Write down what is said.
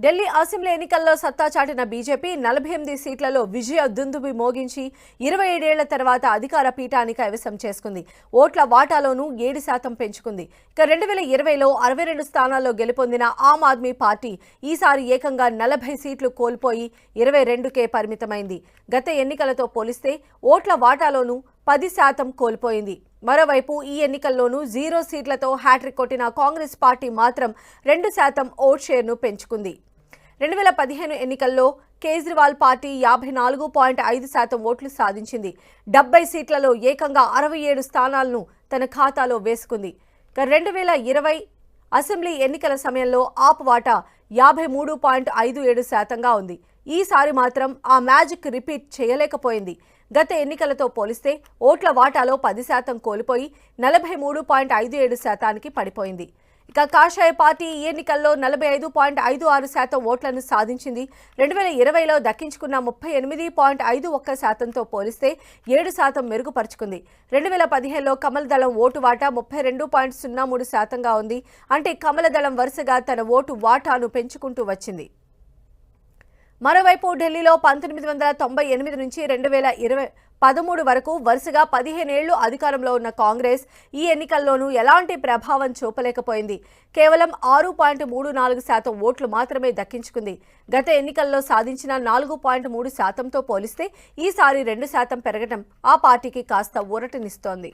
Delhi assembly ఎన్నికల్లో సత్తా చాటిన బీజేపీ 48 సీట్లలో విజయ దుందుబి మోగించి 27 ఏళ్ల తర్వాత అధికార పీఠాన్ని కైవసం చేసుకుంది. ఓట్ల వాటాలోనూ 7% పెంచుకుంది. ఇక 2020లో 62 స్థానాల్లో గెలుపొందిన ఆమ్ ఆద్మీ పార్టీ ఈసారి ఏకంగా 40 సీట్లు కోల్పోయి 22కే పరిమితమైంది. గత ఎన్నికలతో పోలిస్తే ఓట్ల వాటాలోనూ 10% కోల్పోయింది. మరోవైపు ఈ ఎన్నికల్లోనూ 0 సీట్లతో హ్యాట్రిక్ కొట్టిన కాంగ్రెస్ పార్టీ మాత్రం 2% ఓట్ షేర్ను పెంచుకుంది. 2015 ఎన్నికల్లో కేజ్రీవాల్ పార్టీ 54.5% ఓట్లు సాధించింది. 70 సీట్లలో ఏకంగా 67 స్థానాలను తన ఖాతాలో వేసుకుంది. 2020 అసెంబ్లీ ఎన్నికల సమయంలో ఆప్ వాటా 53.57%గా ఉంది. ఈసారి మాత్రం ఆ మ్యాజిక్ రిపీట్ చేయలేకపోయింది. గత ఎన్నికలతో పోలిస్తే ఓట్ల వాటాలో 10% కోల్పోయి 43.57%కి పడిపోయింది. ఇక కాషాయ పార్టీ ఈ ఎన్నికల్లో 45.56% ఓట్లను సాధించింది. 2020లో దక్కించుకున్న 38.51%తో పోలిస్తే 7% మెరుగుపరుచుకుంది. 2015లో కమల దళం ఓటు వాటా 32.03%గా ఉంది. అంటే కమల దళం వరుసగా తన ఓటు వాటాను పెంచుకుంటూ వచ్చింది. మరోవైపు ఢిల్లీలో 1998 నుంచి 2013 వరకు వరుసగా 15 ఏళ్లు అధికారంలో ఉన్న కాంగ్రెస్ ఈ ఎన్నికల్లోనూ ఎలాంటి ప్రభావం చూపలేకపోయింది. కేవలం 6.34% ఓట్లు మాత్రమే దక్కించుకుంది. గత ఎన్నికల్లో సాధించిన 4.3%తో పోలిస్తే ఈసారి 2% పెరగడం ఆ పార్టీకి కాస్త ఊరటనిస్తోంది.